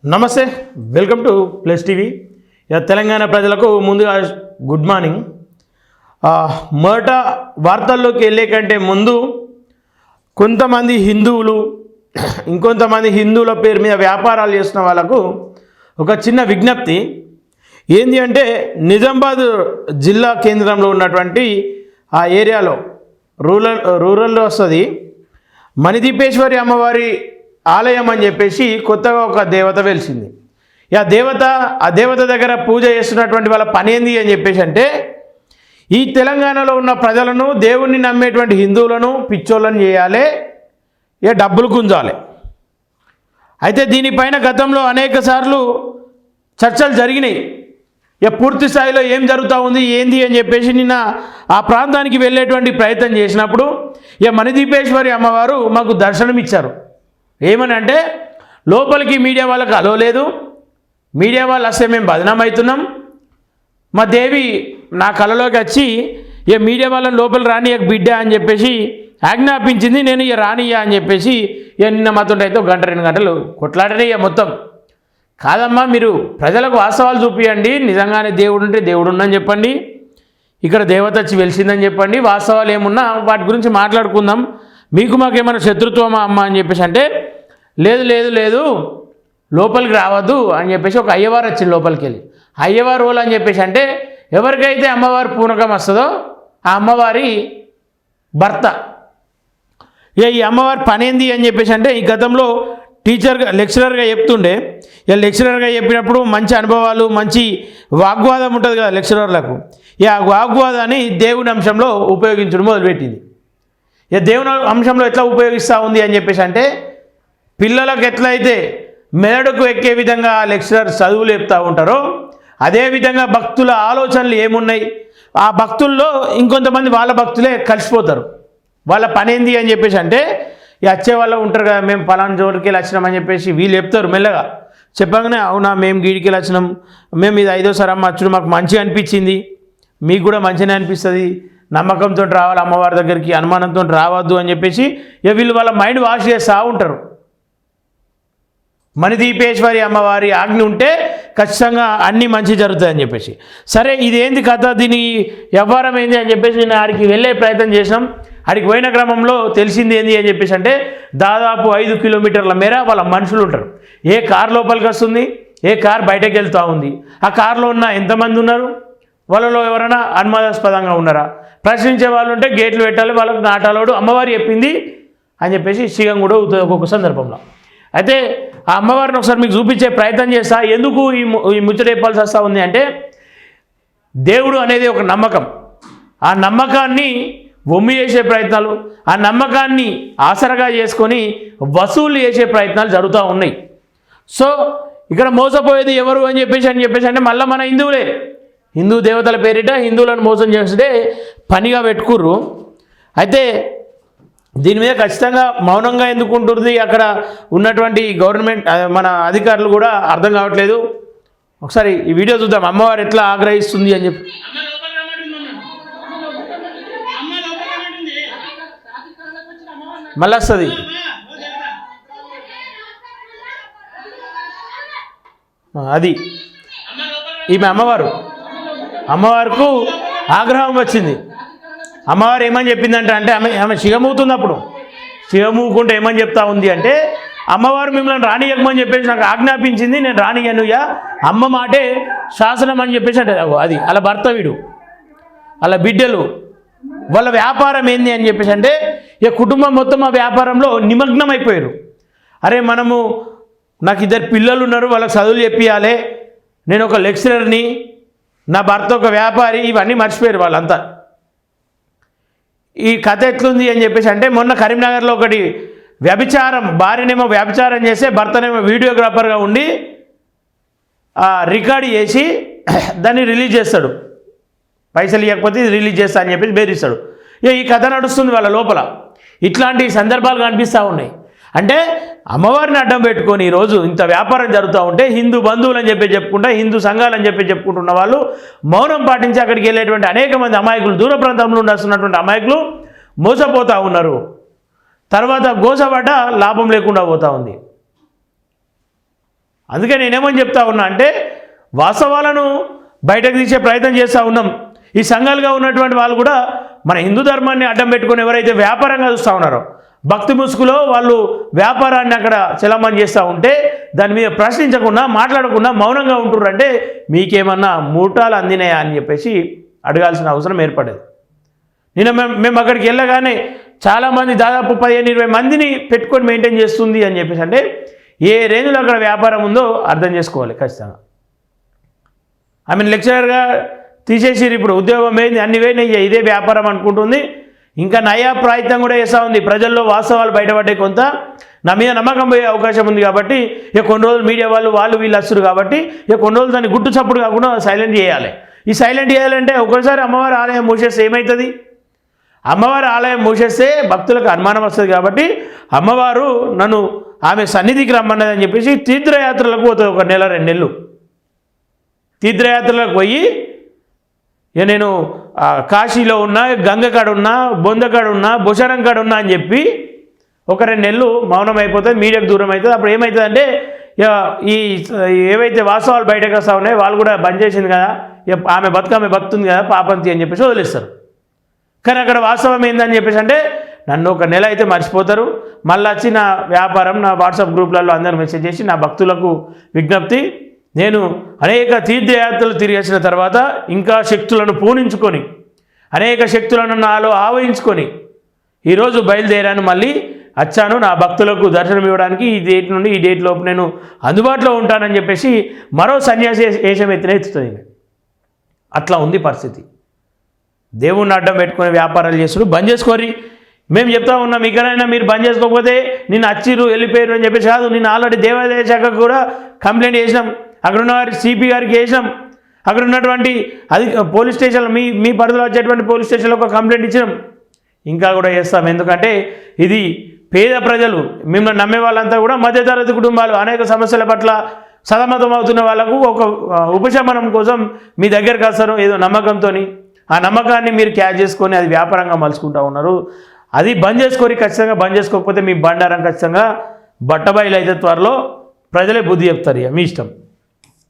నమస్తే, welcome to plus TV. Telangana ప్రజలకు ముందుగా గుడ్ మార్నింగ్. మొదట వార్తల్లోకి వెళ్ళే కంటే ముందు కొంతమంది హిందువులు ఇంకొంతమంది హిందువుల పేరు మీద వ్యాపారాలు చేస్తున్న వాళ్ళకు ఒక చిన్న విజ్ఞప్తి. ఏంటి అంటే నిజామాబాద్ జిల్లా కేంద్రంలో ఉన్నటువంటి ఆ ఏరియాలో రూరల్లో వస్తుంది మణిదీపేశ్వరి అమ్మవారి ఆలయం అని చెప్పేసి కొత్తగా ఒక దేవత వెలిసింది. ఆ దేవత దగ్గర పూజ చేస్తున్నటువంటి వాళ్ళ పని ఏంది అని చెప్పేసి అంటే ఈ తెలంగాణలో ఉన్న ప్రజలను, దేవుణ్ణి నమ్మేటువంటి హిందువులను పిచ్చోళ్ళని చేయాలి, డబ్బులు గుంజాలి. అయితే దీనిపైన గతంలో అనేక సార్లు చర్చలు జరిగినాయి. పూర్తి స్థాయిలో ఏం జరుగుతూ ఉంది ఏంది అని చెప్పేసి నిన్న ఆ ప్రాంతానికి వెళ్ళేటువంటి ప్రయత్నం చేసినప్పుడు మణిదీపేశ్వరి అమ్మవారు మాకు దర్శనమిచ్చారు. ఏమని అంటే లోపలికి మీడియా వాళ్ళకి అలో లేదు, మీడియా వాళ్ళు వస్తే మేము బదనాం అవుతున్నాం, మా దేవి నా కళలోకి వచ్చి మీడియా వాళ్ళని లోపల రానియక బిడ్డ అని చెప్పేసి ఆజ్ఞాపించింది. నేను రానియ్యా అని చెప్పేసి నిన్న మాతో అయితే 1-2 గంటలు కొట్లాడనే మొత్తం. కాదమ్మా, మీరు ప్రజలకు వాస్తవాలు చూపియండి, నిజంగానే దేవుడు ఉంటే దేవుడు ఉన్నని చెప్పండి, ఇక్కడ దేవత వచ్చి వెలిసిందని చెప్పండి, వాస్తవాలు ఏమున్నా వాటి గురించి మాట్లాడుకుందాం, మీకు మాకేమైనా శత్రుత్వమా అమ్మ అని చెప్పేసి అంటే లేదు లేదు లేదు లోపలికి రావద్దు అని చెప్పేసి ఒక అయ్యవారు వచ్చింది లోపలికి వెళ్ళి. అయ్యవారు రోల్ అని చెప్పేసి అంటే ఎవరికైతే అమ్మవారి పూనకం వస్తుందో ఆ అమ్మవారి భర్త. ఈ అమ్మవారి పని ఏంది అని చెప్పేసి అంటే ఈ గతంలో లెక్చరర్గా చెప్తుండే. లెక్చరర్గా చెప్పినప్పుడు మంచి అనుభవాలు, మంచి వాగ్వాదం ఉంటుంది కదా లెక్చరర్లకు. ఆ వాగ్వాదాన్ని దేవుని అంశంలో ఉపయోగించడం మొదలుపెట్టింది. దేవుని అంశంలో ఎట్లా ఉపయోగిస్తూ ఉంది అని చెప్పేసి అంటే పిల్లలకు ఎట్లయితే మెదడుకు ఎక్కే విధంగా లెక్చరర్ చదువులు చెప్తూ ఉంటారో అదేవిధంగా భక్తుల ఆలోచనలు ఏమున్నాయి, ఆ భక్తుల్లో ఇంకొంతమంది వాళ్ళ భక్తులే కలిసిపోతారు. వాళ్ళ పని ఏంది అని చెప్పేసి అంటే వచ్చే వాళ్ళు ఉంటారు కదా, మేము పలానా చోటుకి వెళ్ళి వచ్చినామని చెప్పేసి వీళ్ళు చెప్తారు. మెల్లగా చెప్పగానే అవునా మేము గీడికి వెళ్ళి వచ్చినాం, మేము ఇది 5వ అమ్మ వచ్చుడు మాకు మంచిగా అనిపించింది, మీకు కూడా మంచిగానే అనిపిస్తుంది, నమ్మకంతో రావాలి అమ్మవారి దగ్గరికి, అనుమానంతో రావద్దు అని చెప్పేసి వీళ్ళు వాళ్ళ మైండ్ వాష్ చేస్తూ ఉంటారు. మణిదీపేశ్వరి అమ్మవారి ఆజ్ఞ ఉంటే ఖచ్చితంగా అన్నీ మంచి జరుగుతాయని చెప్పేసి. సరే ఇదేంది కథ, దీని వ్యవహారం ఏంది అని చెప్పేసి నేను ఆడికి వెళ్ళే ప్రయత్నం చేసినాం. ఆడికి పోయిన క్రమంలో తెలిసింది ఏంది అని చెప్పేసి అంటే దాదాపు 5 కిలోమీటర్ల మేర వాళ్ళ మనుషులు ఉంటారు. ఏ కార్ లోపలికి వస్తుంది, ఏ కార్ బయటకు వెళ్తూ ఉంది, ఆ కార్లో ఉన్న ఎంతమంది ఉన్నారు, వాళ్ళలో ఎవరైనా అనుమానాస్పదంగా ఉన్నారా, ప్రశ్నించే వాళ్ళు ఉంటే గేట్లు పెట్టాలి, వాళ్ళకు నాటాలోడు అమ్మవారు చెప్పింది అని చెప్పేసి సిగం కూడా అవుతుంది ఒక్కొక్క సందర్భంలో. అయితే ఆ అమ్మవారిని ఒకసారి మీకు చూపించే ప్రయత్నం చేస్తా. ఎందుకు ఈ ముచ్చట చెప్పాల్సి వస్తూ ఉంది అంటే దేవుడు అనేది ఒక నమ్మకం, ఆ నమ్మకాన్ని వమ్మి చేసే ప్రయత్నాలు, ఆ నమ్మకాన్ని ఆసరగా చేసుకొని వసూలు చేసే ప్రయత్నాలు జరుగుతూ ఉన్నాయి. సో ఇక్కడ మోసపోయేది ఎవరు అని చెప్పేసి అంటే మళ్ళీ మన హిందువులే. హిందూ దేవతల పేరిట హిందువులను మోసం చేస్తే పనిగా పెట్టుకుర్రు. అయితే దీని మీద ఖచ్చితంగా మౌనంగా ఎందుకు ఉంటుంది అక్కడ ఉన్నటువంటి గవర్నమెంట్ మన అధికారులు కూడా అర్థం కావట్లేదు. ఒకసారి ఈ వీడియో చూద్దాం, అమ్మవారు ఎట్లా ఆగ్రహిస్తుంది అని చెప్పి. మళ్ళీ వస్తుంది అది ఈమె అమ్మవారికి ఆగ్రహం వచ్చింది. అమ్మవారు ఏమని చెప్పిందంటే ఆమె శివమూతుంది. అప్పుడు శివమూకుంటే ఏమని చెప్తా ఉంది అంటే అమ్మవారు మిమ్మల్ని రానియకమని చెప్పేసి నాకు ఆజ్ఞాపించింది, నేను రానియనుయా, అమ్మ మాటే శాసనం అని చెప్పేసి అంటే అది అలా భర్త వీడు, అలా బిడ్డలు, వాళ్ళ వ్యాపారం ఏంది అని చెప్పేసి అంటే కుటుంబం మొత్తం ఆ వ్యాపారంలో నిమగ్నం అయిపోయారు. అరే నాకు 2 పిల్లలు ఉన్నారు, వాళ్ళకి చదువులు చెప్పియాలి, నేను ఒక లెక్చరర్ని, నా భర్త ఒక వ్యాపారి, ఇవన్నీ మర్చిపోయారు వాళ్ళంతా. ఈ కథ ఎట్లుంది అని చెప్పేసి అంటే మొన్న కరీంనగర్లో ఒకటి భార్యనేమో వ్యభిచారం చేస్తే భర్తనేమో వీడియోగ్రాఫర్గా ఉండి రికార్డు చేసి దాన్ని రిలీజ్ చేస్తాడు, పైసలు ఇవ్వకపోతే రిలీజ్ చేస్తా అని చెప్పేసి బెదిరిస్తాడు. ఈ కథ నడుస్తుంది వాళ్ళ లోపల. ఇట్లాంటి సందర్భాలు కనిపిస్తూ ఉన్నాయి. అంటే అమ్మవారిని అడ్డం పెట్టుకొని ఈరోజు ఇంత వ్యాపారం జరుగుతూ ఉంటే హిందూ బంధువులు అని చెప్పి చెప్పుకుంటా, హిందూ సంఘాలు అని చెప్పి చెప్పుకుంటున్న వాళ్ళు మౌనం పాటించి అక్కడికి వెళ్ళేటువంటి అనేక మంది అమాయకులు, దూర ప్రాంతంలో ఉండాల్సినటువంటి అమాయకులు మోసపోతూ ఉన్నారు. తర్వాత గోసపడ్డ లాభం లేకుండా పోతూ ఉంది. అందుకే నేనేమని చెప్తా ఉన్నా అంటే వాస్తవాలను బయటకు తీసే ప్రయత్నం చేస్తూ ఉన్నాం. ఈ సంఘాలుగా ఉన్నటువంటి వాళ్ళు కూడా మన హిందూ ధర్మాన్ని అడ్డం పెట్టుకొని ఎవరైతే వ్యాపారంగా చూస్తూ ఉన్నారో భక్తి ముసుగులో వాళ్ళు వ్యాపారాన్ని అక్కడ చలమని చేస్తూ ఉంటే దాని మీద ప్రశ్నించకుండా మాట్లాడకుండా మౌనంగా ఉంటున్నారంటే మీకేమన్నా మూటాలు అందినాయా అని చెప్పేసి అడగాల్సిన అవసరం ఏర్పడేది. నిన్న మేము అక్కడికి వెళ్ళగానే చాలామంది దాదాపు 15-20 మందిని పెట్టుకొని మెయింటైన్ చేస్తుంది అని చెప్పేసి అంటే ఏ రేంజ్లో అక్కడ వ్యాపారం ఉందో అర్థం చేసుకోవాలి ఖచ్చితంగా. లెక్చరర్గా తీసేసిరు, ఇప్పుడు ఉద్యోగం ఏంది అన్ని పోయినాయి, ఇదే వ్యాపారం అనుకుంటుంది. ఇంకా నయా ప్రయత్నం కూడా చేస్తూ ఉంది. ప్రజల్లో వాస్తవాలు బయటపడే కొంత నా మీద నమ్మకం పోయే అవకాశం ఉంది కాబట్టి ఇక కొన్ని రోజులు మీడియా వాళ్ళు వీళ్ళు వస్తారు కాబట్టి ఇక కొన్ని రోజులు దాన్ని గుట్టు చప్పుడు కాకుండా సైలెంట్ చేయాలి. ఈ సైలెంట్ చేయాలంటే ఒకసారి అమ్మవారి ఆలయం మూసేస్తే ఏమవుతుంది? అమ్మవారి ఆలయం మూసేస్తే భక్తులకు అనుమానం వస్తుంది కాబట్టి అమ్మవారు నన్ను ఆమె సన్నిధికి రమ్మన్నదని చెప్పేసి తీర్థయాత్రలకు పోతుంది. 1 నెల 2 నెలలు తీర్థయాత్రలకు పోయి ఇక నేను కాశీలో ఉన్నా, గంగకాడ ఉన్నా, బొందకాడ ఉన్నా, బుషారం కాడ ఉన్నా అని చెప్పి 1-2 నెలలు మౌనం అయిపోతుంది, మీడియాకు దూరం అవుతుంది. అప్పుడు ఏమవుతుందంటే ఈ ఏవైతే వాస్తవాలు బయటకు వస్తూ ఉన్నాయో వాళ్ళు కూడా బంద్ చేసింది కదా, ఆమె బతుకుతుంది కదా పాపంతి అని చెప్పేసి వదిలేస్తారు. కానీ అక్కడ వాస్తవం ఏందని చెప్పేసి అంటే నన్ను 1 నెల అయితే మర్చిపోతారు. మళ్ళీ వచ్చి నా వ్యాపారం నా వాట్సాప్ గ్రూప్లలో అందరూ మెసేజ్ చేసి నా భక్తులకు విజ్ఞప్తి, నేను అనేక తీర్థయాత్రలు తిరిగి వచ్చిన తర్వాత ఇంకా శక్తులను పూనించుకొని అనేక శక్తులను నాలో ఆవహించుకొని ఈరోజు బయలుదేరాను, మళ్ళీ వచ్చాను నా భక్తులకు దర్శనం ఇవ్వడానికి. ఈ డేట్ నుండి ఈ డేట్ లోపు నేను అందుబాటులో ఉంటానని చెప్పేసి మరో సన్యాసి వేషం ఎత్తుతుంది. అట్లా ఉంది పరిస్థితి. దేవుణ్ణి అడ్డం పెట్టుకుని వ్యాపారాలు చేస్తుడు బంద్ చేసుకోరి. మేము చెప్తా ఉన్నాం, ఇకనైనా మీరు బంద్ చేసుకోకపోతే నిన్ను అచ్చిరు వెళ్ళిపోయారు అని చెప్పేసి కాదు. నేను ఆల్రెడీ దేవాదాయ శాఖకు కూడా కంప్లైంట్ చేసినాం, అక్కడ ఉన్న వారి సిపి గారికి చేసినాం, అక్కడ ఉన్నటువంటి అది పోలీస్ స్టేషన్లో మీ పరిధిలో వచ్చేటువంటి పోలీస్ స్టేషన్లో ఒక కంప్లైంట్ ఇచ్చినాం, ఇంకా కూడా చేస్తాం. ఎందుకంటే ఇది పేద ప్రజలు, మిమ్మల్ని నమ్మే వాళ్ళంతా కూడా మధ్యతరగతి కుటుంబాలు అనేక సమస్యల పట్ల సతమతం అవుతున్న వాళ్ళకు ఒక ఉపశమనం కోసం మీ దగ్గరకు వస్తారు ఏదో నమ్మకంతో. ఆ నమ్మకాన్ని మీరు క్యాచ్ చేసుకొని అది వ్యాపారంగా మలుచుకుంటూ ఉన్నారు. అది బంద్ చేసుకోరి. ఖచ్చితంగా బంద్ చేసుకోకపోతే మీ బండారం ఖచ్చితంగా బట్టబయలు అయితే త్వరలో ప్రజలే బుద్ధి చెప్తారు. ఇక మీ ఇష్టం.